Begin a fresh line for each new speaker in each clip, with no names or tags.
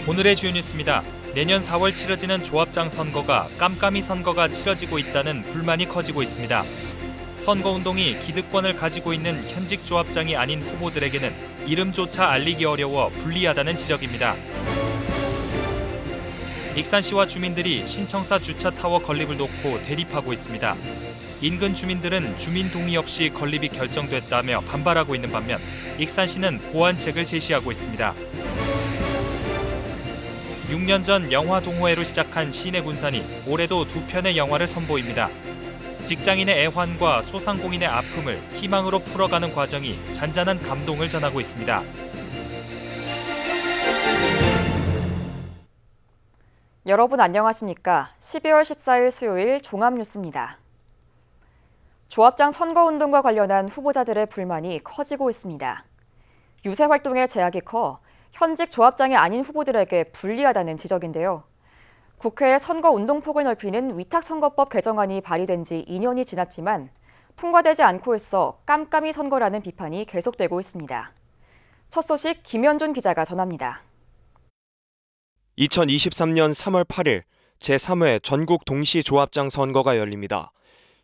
오늘의 주요 뉴스입니다. 내년 4월 치러지는 조합장 선거가 깜깜이 선거가 치러지고 있다는 불만이 커지고 있습니다. 선거운동이 기득권을 가지고 있는 현직 조합장이 아닌 후보들에게는 이름조차 알리기 어려워 불리하다는 지적입니다. 익산시와 주민들이 신청사 주차타워 건립을 놓고 대립하고 있습니다. 인근 주민들은 주민 동의 없이 건립이 결정됐다며 반발하고 있는 반면 익산시는 보완책을 제시하고 있습니다. 6년 전 영화 동호회로 시작한 시내군산이 올해도 2편의 영화를 선보입니다. 직장인의 애환과 소상공인의 아픔을 희망으로 풀어가는 과정이 잔잔한 감동을 전하고 있습니다.
여러분 안녕하십니까? 12월 14일 수요일 종합뉴스입니다. 조합장 선거운동과 관련한 후보자들의 불만이 커지고 있습니다. 유세 활동에 제약이 커 현직 조합장이 아닌 후보들에게 불리하다는 지적인데요. 국회에 선거운동폭을 넓히는 위탁선거법 개정안이 발의된 지 2년이 지났지만 통과되지 않고 있어 깜깜이 선거라는 비판이 계속되고 있습니다. 첫 소식 김현준 기자가 전합니다.
2023년 3월 8일 제3회 전국 동시조합장 선거가 열립니다.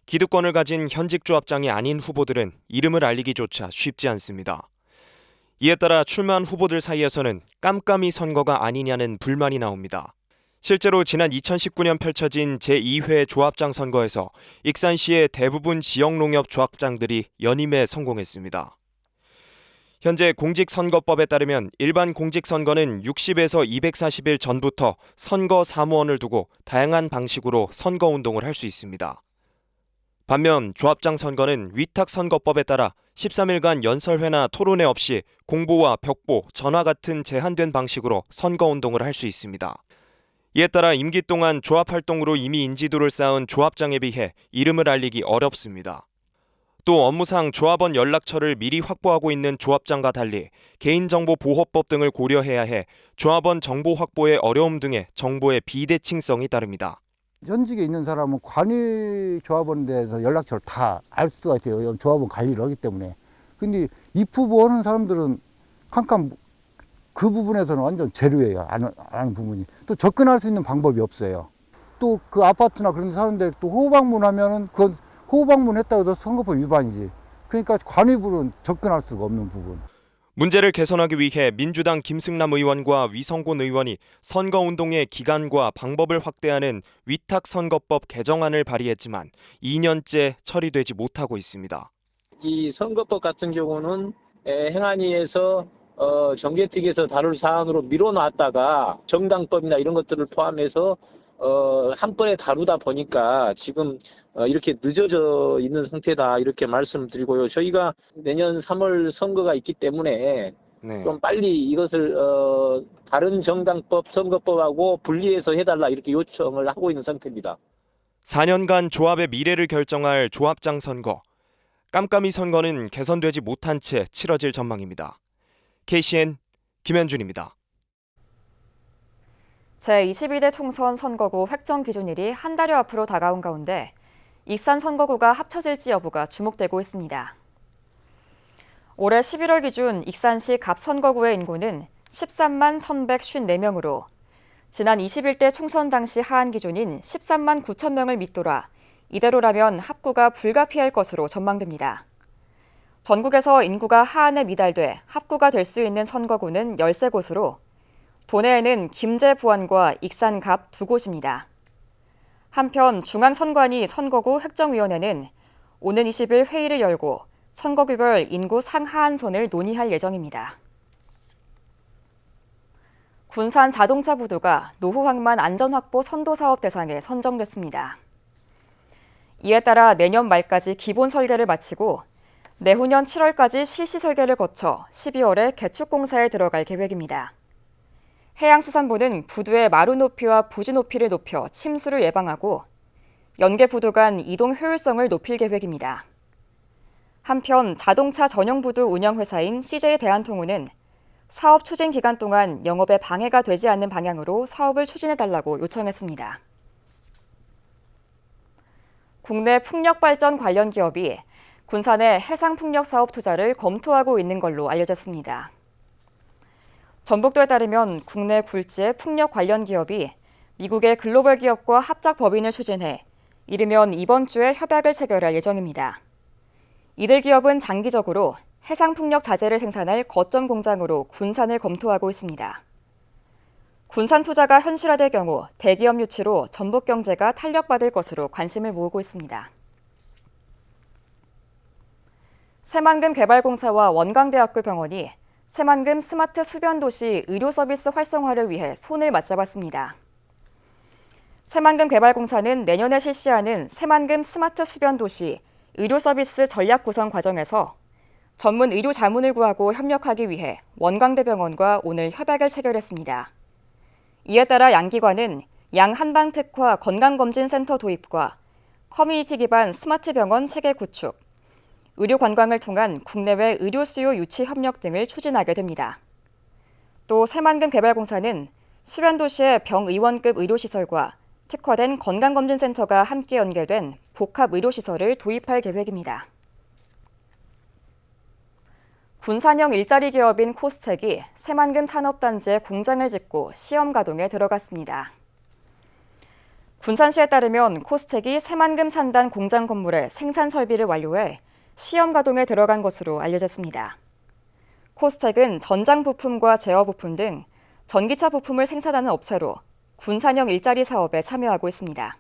기득권을 가진 현직 조합장이 아닌 후보들은 이름을 알리기조차 쉽지 않습니다. 이에 따라 출마한 후보들 사이에서는 깜깜이 선거가 아니냐는 불만이 나옵니다. 실제로 지난 2019년 펼쳐진 제2회 조합장 선거에서 익산시의 대부분 지역농협 조합장들이 연임에 성공했습니다. 현재 공직선거법에 따르면 일반 공직선거는 60에서 240일 전부터 선거 사무원을 두고 다양한 방식으로 선거운동을 할 수 있습니다. 반면 조합장 선거는 위탁선거법에 따라 13일간 연설회나 토론회 없이 공보와 벽보, 전화 같은 제한된 방식으로 선거운동을 할 수 있습니다. 이에 따라 임기 동안 조합활동으로 이미 인지도를 쌓은 조합장에 비해 이름을 알리기 어렵습니다. 또 업무상 조합원 연락처를 미리 확보하고 있는 조합장과 달리 개인정보보호법 등을 고려해야 해 조합원 정보 확보의 어려움 등의 정보의 비대칭성이 따릅니다.
현직에 있는 사람은 관리 조합원에 대해서 연락처를 다 알 수가 있어요. 조합원 관리를 하기 때문에. 근데 입후보 하는 사람들은 캄캄 그 부분에서는 완전 제로예요. 아는 부분이. 또 접근할 수 있는 방법이 없어요. 또 그 아파트나 그런 데 사는데 또 호방문하면은 그건 호방문 했다고 해도 선거법 위반이지. 그러니까 관리부는 접근할 수가 없는 부분.
문제를 개선하기 위해 민주당 김승남 의원과 위성곤 의원이 선거운동의 기간과 방법을 확대하는 위탁선거법 개정안을 발의했지만 2년째 처리되지 못하고 있습니다.
이 선거법 같은 경우는 행안위에서 정개특위에서 다룰 사안으로 미뤄놨다가 정당법이나 이런 것들을 포함해서 한 번에 다루다 보니까 지금 이렇게 늦어져 있는 상태다 이렇게 말씀드리고요. 저희가 내년 3월 선거가 있기 때문에 좀 빨리 이것을 다른 정당법, 선거법하고 분리해서 해달라 이렇게 요청을 하고 있는 상태입니다.
4년간 조합의 미래를 결정할 조합장 선거. 깜깜이 선거는 개선되지 못한 채 치러질 전망입니다. KCN 김현준입니다.
제22대 총선 선거구 획정 기준일이 한 달여 앞으로 다가온 가운데 익산 선거구가 합쳐질지 여부가 주목되고 있습니다. 올해 11월 기준 익산시 갑 선거구의 인구는 13만 1,154명으로 지난 21대 총선 당시 하한 기준인 13만 9천 명을 밑돌아 이대로라면 합구가 불가피할 것으로 전망됩니다. 전국에서 인구가 하한에 미달돼 합구가 될 수 있는 선거구는 13곳으로 도내에는 김제 부안과 익산 갑 2곳입니다. 한편 중앙선관위 선거구 획정위원회는 오는 20일 회의를 열고 선거구별 인구 상하한선을 논의할 예정입니다. 군산 자동차 부두가 노후 항만 안전확보 선도사업 대상에 선정됐습니다. 이에 따라 내년 말까지 기본 설계를 마치고 내후년 7월까지 실시 설계를 거쳐 12월에 개축 공사에 들어갈 계획입니다. 해양수산부는 부두의 마루 높이와 부지 높이를 높여 침수를 예방하고 연계 부두 간 이동 효율성을 높일 계획입니다. 한편 자동차 전용 부두 운영회사인 CJ 대한통운은 사업 추진 기간 동안 영업에 방해가 되지 않는 방향으로 사업을 추진해달라고 요청했습니다. 국내 풍력발전 관련 기업이 군산의 해상풍력 사업 투자를 검토하고 있는 걸로 알려졌습니다. 전북도에 따르면 국내 굴지의 풍력 관련 기업이 미국의 글로벌 기업과 합작 법인을 추진해 이르면 이번 주에 협약을 체결할 예정입니다. 이들 기업은 장기적으로 해상 풍력 자재를 생산할 거점 공장으로 군산을 검토하고 있습니다. 군산 투자가 현실화될 경우 대기업 유치로 전북 경제가 탄력받을 것으로 관심을 모으고 있습니다. 새만금개발공사와 원광대학교 병원이 새만금 스마트 수변도시 의료 서비스 활성화를 위해 손을 맞잡았습니다. 새만금개발공사는 내년에 실시하는 새만금 스마트 수변도시 의료 서비스 전략 구성 과정에서 전문 의료 자문을 구하고 협력하기 위해 원광대병원과 오늘 협약을 체결했습니다. 이에 따라 양기관은 양한방 특화 건강검진센터 도입과 커뮤니티 기반 스마트 병원 체계 구축, 의료 관광을 통한 국내외 의료 수요 유치 협력 등을 추진하게 됩니다. 또 새만금개발공사는 수변도시의 병의원급 의료시설과 특화된 건강검진센터가 함께 연계된 복합의료시설을 도입할 계획입니다. 군산형 일자리 기업인 코스텍이 새만금 산업단지에 공장을 짓고 시험 가동에 들어갔습니다. 군산시에 따르면 코스텍이 새만금 산단 공장 건물의 생산 설비를 완료해 시험 가동에 들어간 것으로 알려졌습니다. 코스텍은 전장 부품과 제어 부품 등 전기차 부품을 생산하는 업체로 군산형 일자리 사업에 참여하고 있습니다.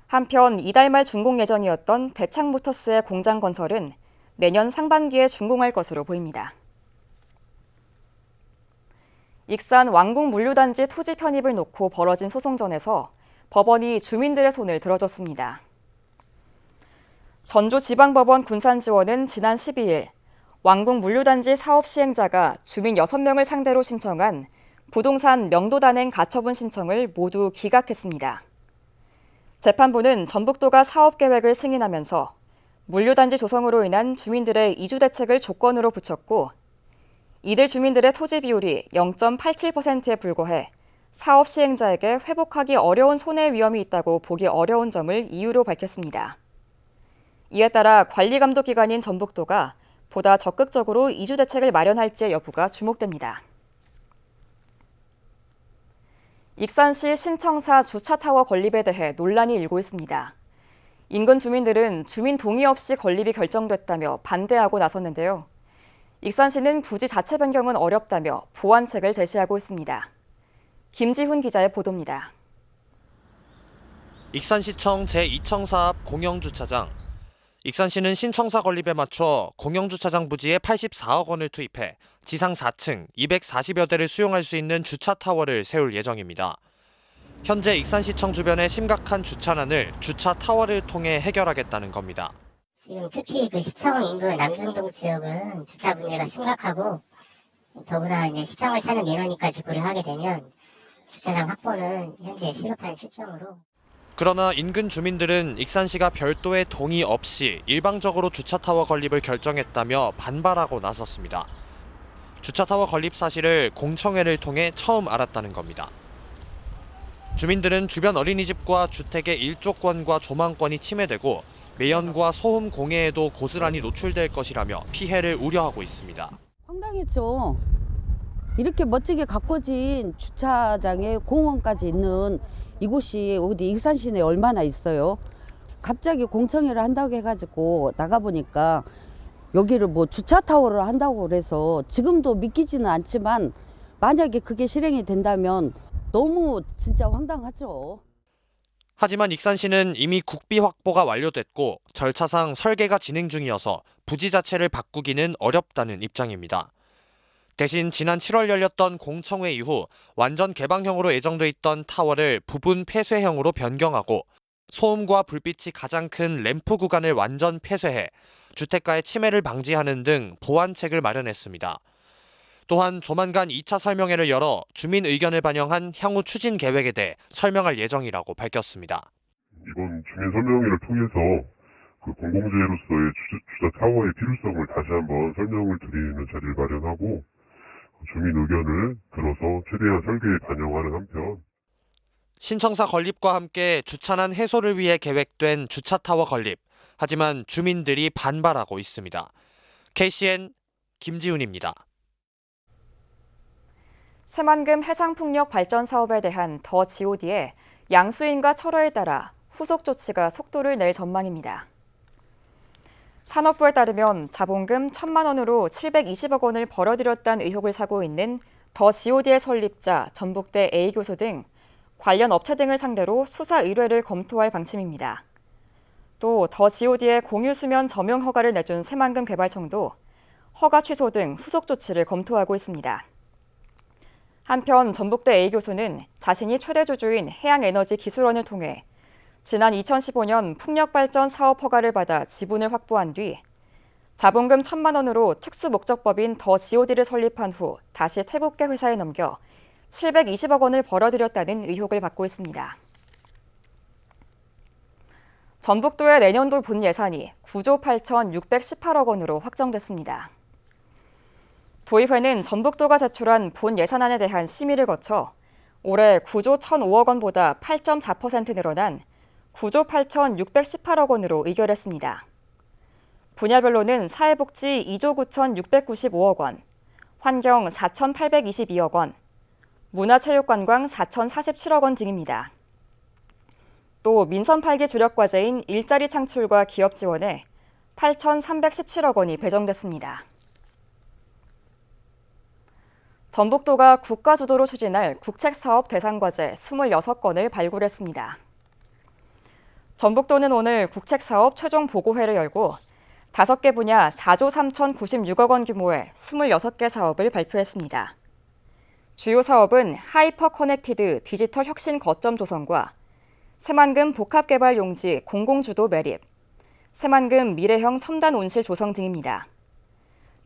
한편 이달 말 준공 예정이었던 대창모터스의 공장 건설은 내년 상반기에 준공할 것으로 보입니다. 익산 왕궁물류단지 토지 편입을 놓고 벌어진 소송전에서 법원이 주민들의 손을 들어줬습니다. 전주지방법원 군산지원은 지난 12일 왕궁물류단지 사업 시행자가 주민 6명을 상대로 신청한 부동산 명도단행 가처분 신청을 모두 기각했습니다. 재판부는 전북도가 사업계획을 승인하면서 물류단지 조성으로 인한 주민들의 이주 대책을 조건으로 붙였고 이들 주민들의 토지 비율이 0.87%에 불과해 사업 시행자에게 회복하기 어려운 손해 위험이 있다고 보기 어려운 점을 이유로 밝혔습니다. 이에 따라 관리감독기관인 전북도가 보다 적극적으로 이주 대책을 마련할지의 여부가 주목됩니다. 익산시 신청사 주차타워 건립에 대해 논란이 일고 있습니다. 인근 주민들은 주민 동의 없이 건립이 결정됐다며 반대하고 나섰는데요. 익산시는 부지 자체 변경은 어렵다며 보완책을 제시하고 있습니다. 김지훈 기자의 보도입니다.
익산시청 제2청사 앞 공영주차장. 익산시는 신청사 건립에 맞춰 공영주차장 부지에 84억 원을 투입해 지상 4층 240여 대를 수용할 수 있는 주차타워를 세울 예정입니다. 현재 익산시청 주변의 심각한 주차난을 주차타워를 통해 해결하겠다는 겁니다.
지금 특히 그 시청 인근 남중동 지역은 주차 문제가 심각하고 더구나 이제 시청을 찾는 민원인까지 고려하게 되면 주차장 확보는 현재 시급한 실정으로.
그러나 인근 주민들은 익산시가 별도의 동의 없이 일방적으로 주차타워 건립을 결정했다며 반발하고 나섰습니다. 주차타워 건립 사실을 공청회를 통해 처음 알았다는 겁니다. 주민들은 주변 어린이집과 주택의 일조권과 조망권이 침해되고 매연과 소음 공해에도 고스란히 노출될 것이라며 피해를 우려하고 있습니다.
황당했죠. 이렇게 멋지게 가꿔진 주차장에 공원까지 있는 이곳이 어디 익산 시내에 얼마나 있어요. 갑자기 공청회를 한다고 해가지고 나가보니까 여기를 뭐 주차타워를 한다고 그래서 지금도 믿기지는 않지만 만약에 그게 실행이 된다면 너무 진짜 황당하죠.
하지만 익산시는 이미 국비 확보가 완료됐고 절차상 설계가 진행 중이어서 부지 자체를 바꾸기는 어렵다는 입장입니다. 대신 지난 7월 열렸던 공청회 이후 완전 개방형으로 예정돼 있던 타워를 부분 폐쇄형으로 변경하고 소음과 불빛이 가장 큰 램프 구간을 완전 폐쇄해 주택가의 침해를 방지하는 등 보완책을 마련했습니다. 또한 조만간 2차 설명회를 열어 주민 의견을 반영한 향후 추진 계획에 대해 설명할 예정이라고 밝혔습니다.
이번 주민 설명회를 통해서 그 공공재로서의 주차 타워의 필요성을 다시 한번 설명을 드리는 자리를 마련하고 주민 의견을 들어서 최대한 설계에 반영하는 한편
신청사 건립과 함께 주차난 해소를 위해 계획된 주차타워 건립. 하지만 주민들이 반발하고 있습니다. KCN 김지훈입니다.
새만금 해상풍력 발전 사업에 대한 더 GOD의 양수인과 철회에 따라 후속 조치가 속도를 낼 전망입니다. 산업부에 따르면 자본금 1,000만 원으로 720억 원을 벌어들였다는 의혹을 사고 있는 더 GOD의 설립자 전북대 A교수 등 관련 업체 등을 상대로 수사 의뢰를 검토할 방침입니다. 또 더 GOD의 공유수면 점용 허가를 내준 새만금 개발청도 허가 취소 등 후속 조치를 검토하고 있습니다. 한편 전북대 A교수는 자신이 최대 주주인 해양에너지기술원을 통해 지난 2015년 풍력발전 사업 허가를 받아 지분을 확보한 뒤 자본금 1,000만 원으로 특수목적법인 더 GOD를 설립한 후 다시 태국계 회사에 넘겨 720억 원을 벌어들였다는 의혹을 받고 있습니다. 전북도의 내년도 본 예산이 9조 8,618억 원으로 확정됐습니다. 도의회는 전북도가 제출한 본 예산안에 대한 심의를 거쳐 올해 9조 1,005억 원보다 8.4% 늘어난 9조 8,618억 원으로 의결했습니다. 분야별로는 사회복지 2조 9,695억 원, 환경 4,822억 원, 문화체육관광 4,047억 원 등입니다. 또 민선 8기 주력 과제인 일자리 창출과 기업 지원에 8,317억 원이 배정됐습니다. 전북도가 국가 주도로 추진할 국책사업 대상과제 26건을 발굴했습니다. 전북도는 오늘 국책사업 최종 보고회를 열고 5개 분야 4조 3,096억 원 규모의 26개 사업을 발표했습니다. 주요 사업은 하이퍼 커넥티드 디지털 혁신 거점 조성과 새만금 복합개발 용지 공공주도 매립, 새만금 미래형 첨단 온실 조성 등입니다.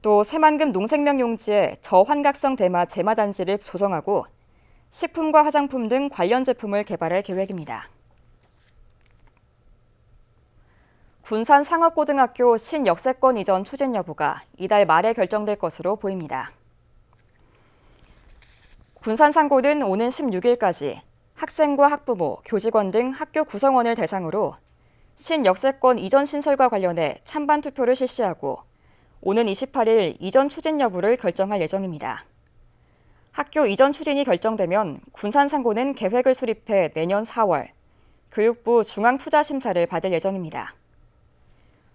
또 새만금 농생명 용지에 저환각성 대마 제마단지를 조성하고 식품과 화장품 등 관련 제품을 개발할 계획입니다. 군산 상업고등학교 신역세권 이전 추진 여부가 이달 말에 결정될 것으로 보입니다. 군산 상고는 오는 16일까지 학생과 학부모, 교직원 등 학교 구성원을 대상으로 신역세권 이전 신설과 관련해 찬반 투표를 실시하고 오는 28일 이전 추진 여부를 결정할 예정입니다. 학교 이전 추진이 결정되면 군산 상고는 계획을 수립해 내년 4월 교육부 중앙투자심사를 받을 예정입니다.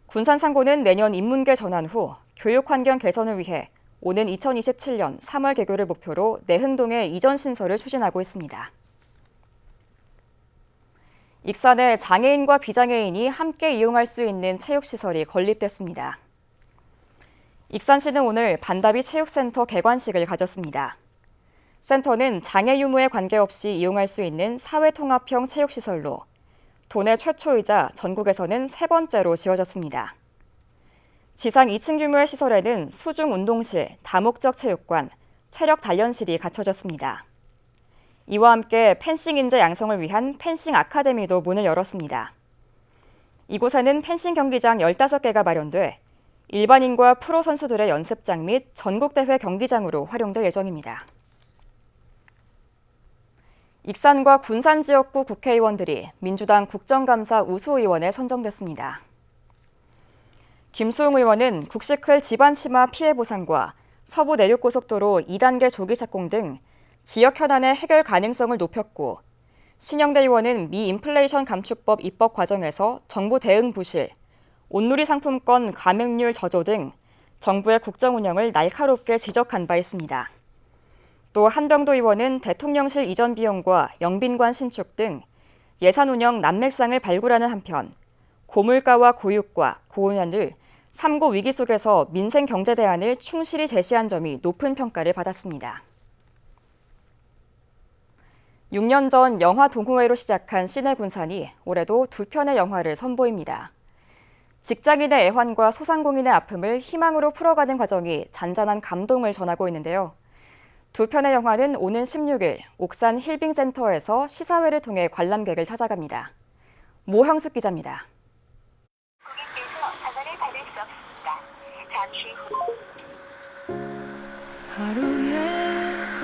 군산 상고는 내년 인문계 전환 후 교육 환경 개선을 위해 오는 2027년 3월 개교를 목표로 내흥동에 이전 신설을 추진하고 있습니다. 익산에 장애인과 비장애인이 함께 이용할 수 있는 체육시설이 건립됐습니다. 익산시는 오늘 반다비 체육센터 개관식을 가졌습니다. 센터는 장애 유무에 관계없이 이용할 수 있는 사회통합형 체육시설로 도내 최초이자 전국에서는 3번째로 지어졌습니다. 지상 2층 규모의 시설에는 수중 운동실, 다목적 체육관, 체력 단련실이 갖춰졌습니다. 이와 함께 펜싱 인재 양성을 위한 펜싱 아카데미도 문을 열었습니다. 이곳에는 펜싱 경기장 15개가 마련돼 일반인과 프로 선수들의 연습장 및 전국대회 경기장으로 활용될 예정입니다. 익산과 군산 지역구 국회의원들이 민주당 국정감사 우수의원에 선정됐습니다. 김수웅 의원은 국시클 집안치마 피해 보상과 서부 내륙고속도로 2단계 조기 착공 등 지역 현안의 해결 가능성을 높였고 신영대 의원은 미 인플레이션 감축법 입법 과정에서 정부 대응 부실, 온누리 상품권 감액률 저조 등 정부의 국정 운영을 날카롭게 지적한 바 있습니다. 또 한병도 의원은 대통령실 이전 비용과 영빈관 신축 등 예산 운영 난맥상을 발굴하는 한편 고물가와 고유가, 고온연을 3고 위기 속에서 민생 경제 대안을 충실히 제시한 점이 높은 평가를 받았습니다. 6년 전 영화 동호회로 시작한 시내군산이 올해도 2편의 영화를 선보입니다. 직장인의 애환과 소상공인의 아픔을 희망으로 풀어가는 과정이 잔잔한 감동을 전하고 있는데요. 2편의 영화는 오는 16일 옥산 힐빙센터에서 시사회를 통해 관람객을 찾아갑니다. 모형숙 기자입니다.
고객께서 전화를 받을 수 없습니다. 잠시 후.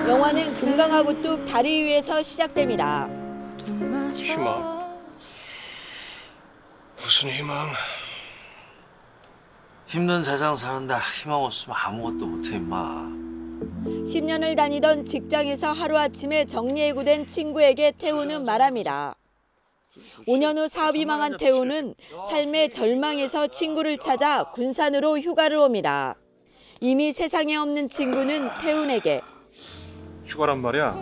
영화는 금강하고 뚝 다리 위에서 시작됩니다.
희망? 무슨 희망?
힘든 세상 사는데 희망 없으면 아무것도 못해 임마.
10년을 다니던 직장에서 하루아침에 정리해고된 친구에게 태우는 말합니다. 5년 후 사업이 망한 태우는 삶의 절망에서 친구를 찾아 군산으로 휴가를 옵니다. 이미 세상에 없는 친구는 태훈에게
휴가란 말이야.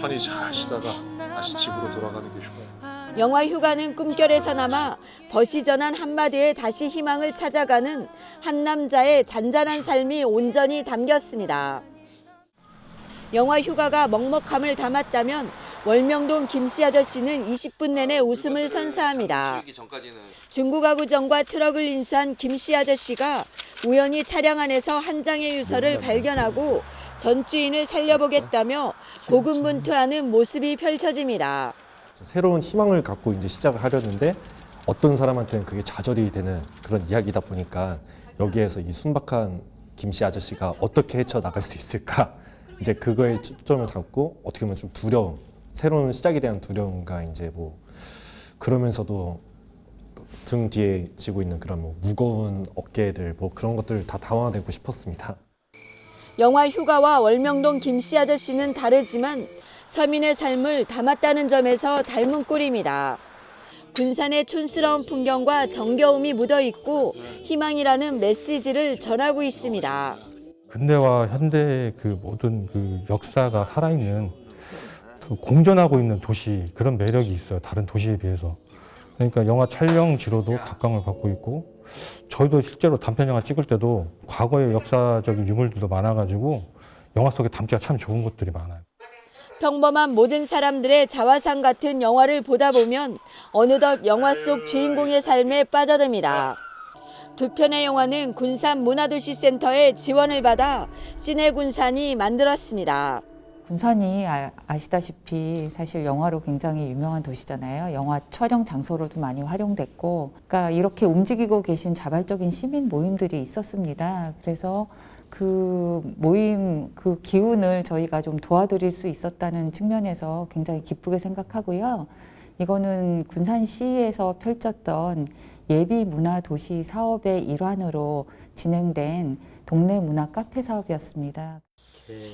편히 잘 쉬다가 다시 집으로 돌아가는 게 휴가야.
영화 휴가는 꿈결에서나마 벗이 전한 한마디에 다시 희망을 찾아가는 한 남자의 잔잔한 삶이 온전히 담겼습니다. 영화 휴가가 먹먹함을 담았다면 월명동 김씨 아저씨는 20분 내내 웃음을 선사합니다. 중고가구점과 트럭을 인수한 김씨 아저씨가 우연히 차량 안에서 한 장의 유서를 발견하고 전 주인을 살려보겠다며 고군분투하는 모습이 펼쳐집니다.
새로운 희망을 갖고 이제 시작을 하려는데 어떤 사람한테는 그게 좌절이 되는 그런 이야기다 보니까 여기에서 이 순박한 김씨 아저씨가 어떻게 헤쳐나갈 수 있을까? 이제 그거에 초점을 잡고 어떻게 보면 좀 두려움, 새로운 시작에 대한 두려움과 이제 뭐 그러면서도 등 뒤에 지고 있는 그런 뭐 무거운 어깨들 뭐 그런 것들 다 담아내고 싶었습니다.
영화 휴가와 월명동 김씨 아저씨는 다르지만 서민의 삶을 담았다는 점에서 닮은 꼴입니다. 군산의 촌스러운 풍경과 정겨움이 묻어있고 희망이라는 메시지를 전하고 있습니다.
근대와 현대의 그 모든 그 역사가 살아있는 공존하고 있는 도시, 그런 매력이 있어요. 다른 도시에 비해서. 그러니까 영화 촬영지로도 각광을 받고 있고 저희도 실제로 단편 영화 찍을 때도 과거의 역사적인 유물들도 많아가지고 영화 속에 담기가 참 좋은 것들이 많아요.
평범한 모든 사람들의 자화상 같은 영화를 보다 보면 어느덧 영화 속 주인공의 삶에 빠져듭니다. 두 편의 영화는 군산 문화도시센터의 지원을 받아 시내군산이 만들었습니다.
군산이 아시다시피 사실 영화로 굉장히 유명한 도시잖아요. 영화 촬영 장소로도 많이 활용됐고, 그러니까 이렇게 움직이고 계신 자발적인 시민 모임들이 있었습니다. 그래서 그 모임, 그 기운을 저희가 좀 도와드릴 수 있었다는 측면에서 굉장히 기쁘게 생각하고요. 이거는 군산시에서 펼쳤던 예비 문화 도시 사업의 일환으로 진행된 동네 문화 카페 사업이었습니다.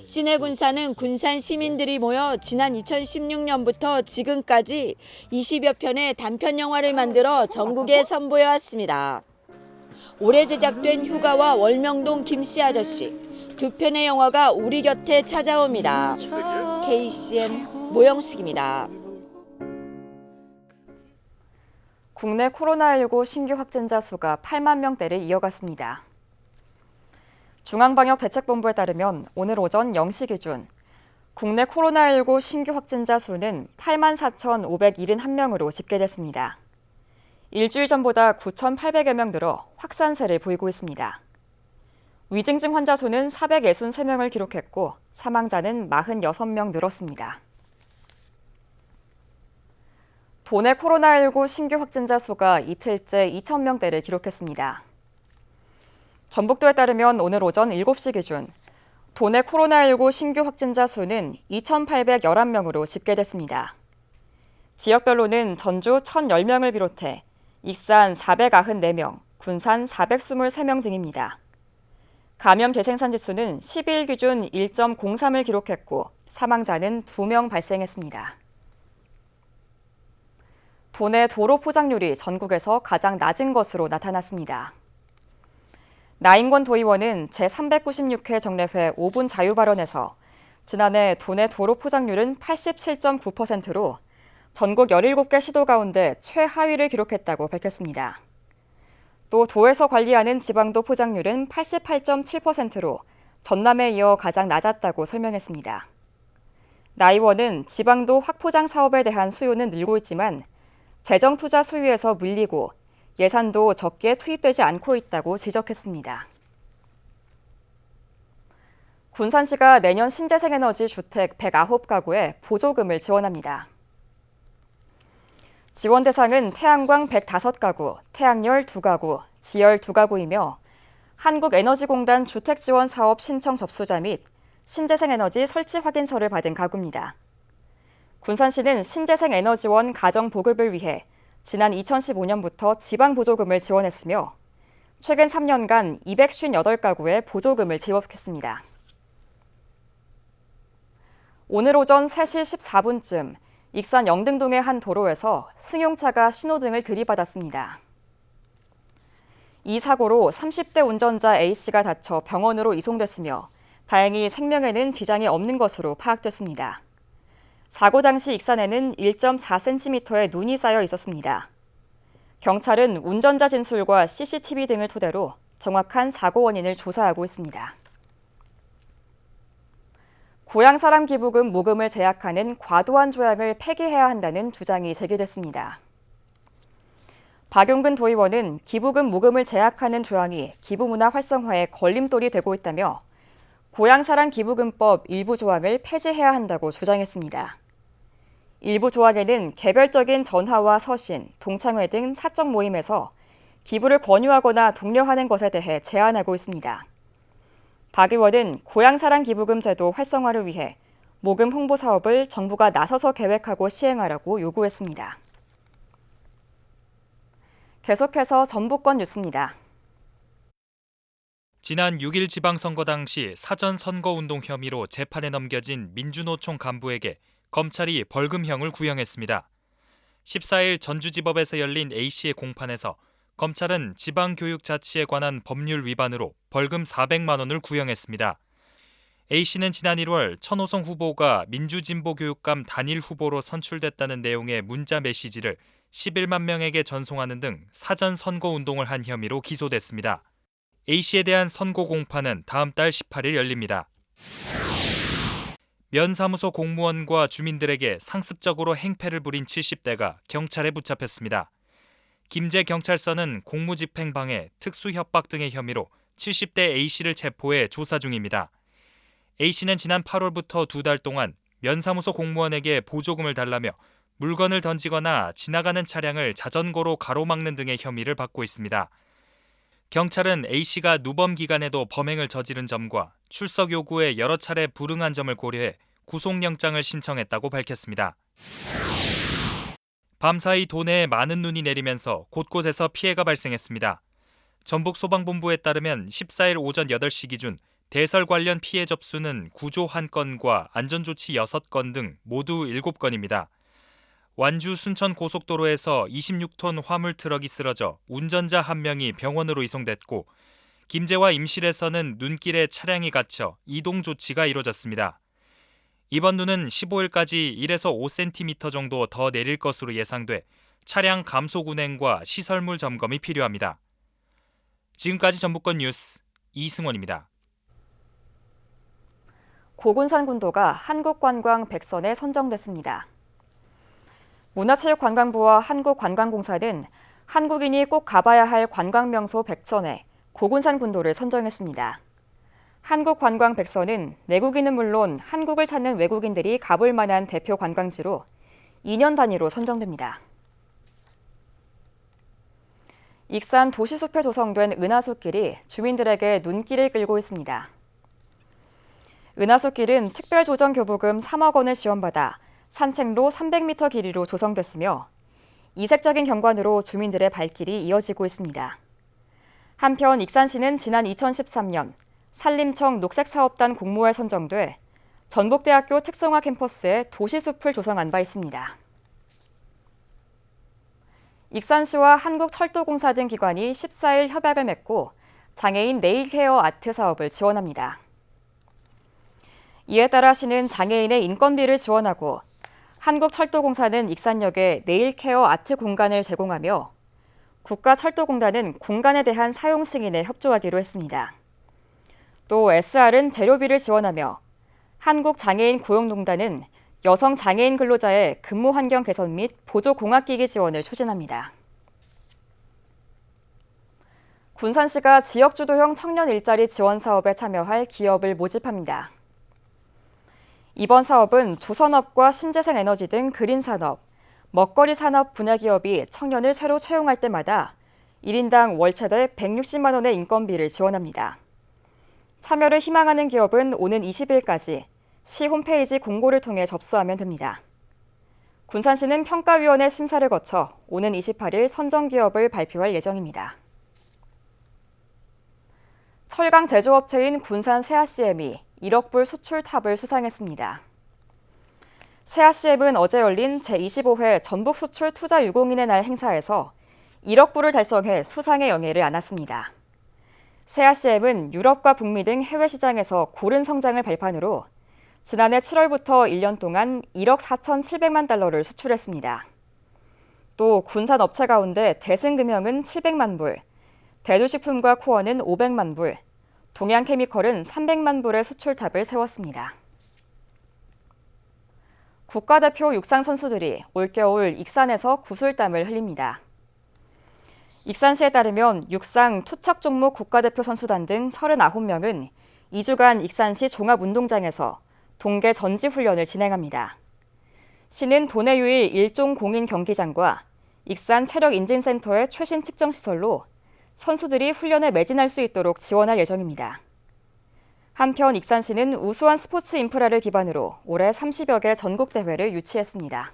시내군산은 군산 시민들이 모여 지난 2016년부터 지금까지 20여 편의 단편 영화를 만들어 전국에 선보여 왔습니다. 올해 제작된 휴가와 월명동 김씨 아저씨, 두 편의 영화가 우리 곁에 찾아옵니다. KCN 모영식입니다.
국내 코로나19 신규 확진자 수가 8만 명대를 이어갔습니다. 중앙방역대책본부에 따르면 오늘 오전 0시 기준 국내 코로나19 신규 확진자 수는 8만 4,571명으로 집계됐습니다. 일주일 전보다 9,800여 명 늘어 확산세를 보이고 있습니다. 위중증 환자 수는 463명을 기록했고 사망자는 46명 늘었습니다. 도내 코로나19 신규 확진자 수가 이틀째 2,000명대를 기록했습니다. 전북도에 따르면 오늘 오전 7시 기준 도내 코로나19 신규 확진자 수는 2,811명으로 집계됐습니다. 지역별로는 전주 1,010명을 비롯해 익산 494명, 군산 423명 등입니다. 감염 재생산 지수는 12일 기준 1.03을 기록했고 사망자는 2명 발생했습니다. 도내 도로 포장률이 전국에서 가장 낮은 것으로 나타났습니다. 나인권 도의원은 제396회 정례회 5분 자유 발언에서 지난해 도내 도로 포장률은 87.9%로 전국 17개 시도 가운데 최하위를 기록했다고 밝혔습니다. 또 도에서 관리하는 지방도 포장률은 88.7%로 전남에 이어 가장 낮았다고 설명했습니다. 나 의원은 지방도 확포장 사업에 대한 수요는 늘고 있지만 재정 투자 수요에서 밀리고 예산도 적게 투입되지 않고 있다고 지적했습니다. 군산시가 내년 신재생에너지 주택 109가구에 보조금을 지원합니다. 지원 대상은 태양광 105가구, 태양열 2가구, 지열 2가구이며 한국에너지공단 주택지원사업 신청 접수자 및 신재생에너지 설치 확인서를 받은 가구입니다. 군산시는 신재생에너지원 가정보급을 위해 지난 2015년부터 지방보조금을 지원했으며 최근 3년간 258가구에 보조금을 지급했습니다. 오늘 오전 3시 14분쯤 익산 영등동의 한 도로에서 승용차가 신호등을 들이받았습니다. 이 사고로 30대 운전자 A씨가 다쳐 병원으로 이송됐으며 다행히 생명에는 지장이 없는 것으로 파악됐습니다. 사고 당시 익산에는 1.4cm의 눈이 쌓여 있었습니다. 경찰은 운전자 진술과 CCTV 등을 토대로 정확한 사고 원인을 조사하고 있습니다. 고향 사람 기부금 모금을 제약하는 과도한 조항을 폐기해야 한다는 주장이 제기됐습니다. 박용근 도의원은 기부금 모금을 제약하는 조항이 기부문화 활성화에 걸림돌이 되고 있다며 고향 사람 기부금법 일부 조항을 폐지해야 한다고 주장했습니다. 일부 조항에는 개별적인 전화와 서신, 동창회 등 사적 모임에서 기부를 권유하거나 독려하는 것에 대해 제한하고 있습니다. 박 의원은 고향 사랑 기부금 제도 활성화를 위해 모금 홍보 사업을 정부가 나서서 계획하고 시행하라고 요구했습니다. 계속해서 전북권 뉴스입니다.
지난 6일 지방선거 당시 사전 선거운동 혐의로 재판에 넘겨진 민주노총 간부에게 검찰이 벌금형을 구형했습니다. 14일 전주지법에서 열린 A씨의 공판에서 검찰은 지방교육자치에 관한 법률 위반으로 벌금 400만 원을 구형했습니다. A씨는 지난 1월 천호성 후보가 민주진보교육감 단일 후보로 선출됐다는 내용의 문자 메시지를 11만 명에게 전송하는 등 사전 선거운동을 한 혐의로 기소됐습니다. A씨에 대한 선고 공판은 다음 달 18일 열립니다. 면사무소 공무원과 주민들에게 상습적으로 행패를 부린 70대가 경찰에 붙잡혔습니다. 김제 경찰서는 공무집행방해, 특수협박 등의 혐의로 70대 A씨를 체포해 조사 중입니다. A씨는 지난 8월부터 2달 동안 면사무소 공무원에게 보조금을 달라며 물건을 던지거나 지나가는 차량을 자전거로 가로막는 등의 혐의를 받고 있습니다. 경찰은 A씨가 누범 기간에도 범행을 저지른 점과 출석 요구에 여러 차례 불응한 점을 고려해 구속영장을 신청했다고 밝혔습니다. 밤사이 도내에 많은 눈이 내리면서 곳곳에서 피해가 발생했습니다. 전북소방본부에 따르면 14일 오전 8시 기준 대설 관련 피해 접수는 구조 1건과 안전조치 6건 등 모두 7건입니다. 완주 순천 고속도로에서 26톤 화물 트럭이 쓰러져 운전자 1명이 병원으로 이송됐고 김제와 임실에서는 눈길에 차량이 갇혀 이동 조치가 이뤄졌습니다. 이번 눈은 15일까지 1에서 5cm 정도 더 내릴 것으로 예상돼 차량 감속 운행과 시설물 점검이 필요합니다. 지금까지 전북권 뉴스 이승원입니다.
고군산 군도가 한국관광 100선에 선정됐습니다. 문화체육관광부와 한국관광공사는 한국인이 꼭 가봐야 할 관광명소 100선에 고군산 군도를 선정했습니다. 한국관광 100선은 내국인은 물론 한국을 찾는 외국인들이 가볼 만한 대표 관광지로 2년 단위로 선정됩니다. 익산 도시숲에 조성된 은하수길이 주민들에게 눈길을 끌고 있습니다. 은하수길은 특별조정교부금 3억 원을 지원받아 산책로 300m 길이로 조성됐으며 이색적인 경관으로 주민들의 발길이 이어지고 있습니다. 한편 익산시는 지난 2013년 산림청 녹색사업단 공모에 선정돼 전북대학교 특성화 캠퍼스에 도시숲을 조성한 바 있습니다. 익산시와 한국철도공사 등 기관이 14일 협약을 맺고 장애인 네일케어 아트 사업을 지원합니다. 이에 따라 시는 장애인의 인건비를 지원하고 한국철도공사는 익산역에 네일케어 아트 공간을 제공하며 국가철도공단은 공간에 대한 사용 승인에 협조하기로 했습니다. 또 SR은 재료비를 지원하며 한국장애인 고용농단은 여성 장애인 근로자의 근무 환경 개선 및 보조공학기기 지원을 추진합니다. 군산시가 지역주도형 청년 일자리 지원 사업에 참여할 기업을 모집합니다. 이번 사업은 조선업과 신재생에너지 등 그린산업, 먹거리 산업 분야 기업이 청년을 새로 채용할 때마다 1인당 월 최대 160만 원의 인건비를 지원합니다. 참여를 희망하는 기업은 오는 20일까지 시 홈페이지 공고를 통해 접수하면 됩니다. 군산시는 평가위원회 심사를 거쳐 오는 28일 선정 기업을 발표할 예정입니다. 철강 제조업체인 군산 세아CM이 1억 불 수출 탑을 수상했습니다. 세아CM은 어제 열린 제25회 전북수출투자유공인의 날 행사에서 1억 불을 달성해 수상의 영예를 안았습니다. 세아CM은 유럽과 북미 등 해외 시장에서 고른 성장을 발판으로 지난해 7월부터 1년 동안 1억 4,700만 달러를 수출했습니다. 또 군산 업체 가운데 대승금형은 700만 불, 대두식품과 코어는 500만 불, 동양케미컬은 300만 불의 수출탑을 세웠습니다. 국가대표 육상 선수들이 올겨울 익산에서 구슬땀을 흘립니다. 익산시에 따르면 육상 투척 종목 국가대표 선수단 등 39명은 2주간 익산시 종합운동장에서 동계 전지훈련을 진행합니다. 시는 도내 유일 일종 공인 경기장과 익산 체력인진센터의 최신 측정시설로 선수들이 훈련에 매진할 수 있도록 지원할 예정입니다. 한편 익산시는 우수한 스포츠 인프라를 기반으로 올해 30여 개 전국대회를 유치했습니다.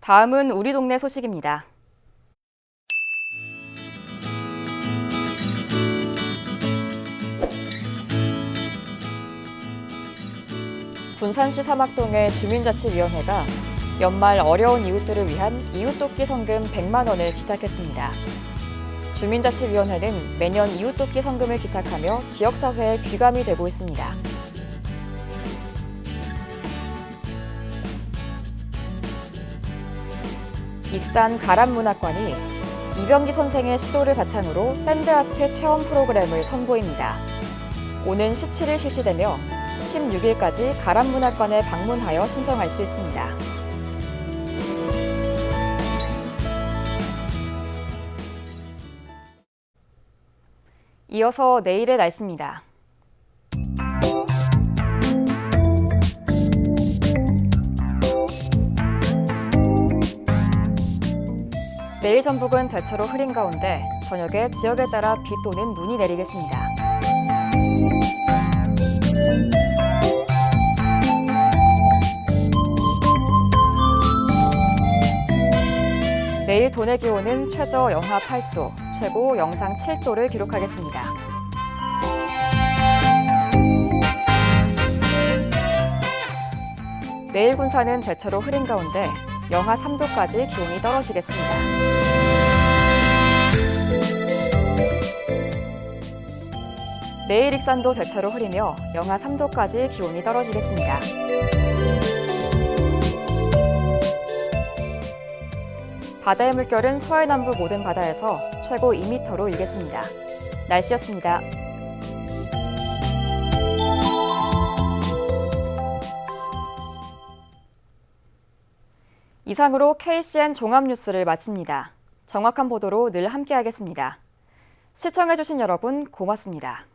다음은 우리 동네 소식입니다. 군산시 사막동의 주민자치위원회가 연말 어려운 이웃들을 위한 이웃돕기 성금 100만 원을 기탁했습니다. 주민자치위원회는 매년 이웃돕기 성금을 기탁하며 지역사회에 귀감이 되고 있습니다. 익산 가람문학관이 이병기 선생의 시조를 바탕으로 샌드아트 체험 프로그램을 선보입니다. 오는 17일 실시되며 16일까지 가람문학관에 방문하여 신청할 수 있습니다. 이어서 내일의 날씨입니다. 내일 전북은 대체로 흐린 가운데 저녁에 지역에 따라 비 또는 눈이 내리겠습니다. 내일 도내 기온은 최저 영하 8도, 최고 영상 7도를 기록하겠습니다. 내일 군산은 대체로 흐린 가운데 영하 3도까지 기온이 떨어지겠습니다. 내일 익산도 대체로 흐리며 영하 3도까지 기온이 떨어지겠습니다. 바다의 물결은 서해 남부 모든 바다에서 최고 2m로 일겠습니다. 날씨였습니다. 이상으로 KCN 종합뉴스를 마칩니다. 정확한 보도로 늘 함께하겠습니다. 시청해주신 여러분 고맙습니다.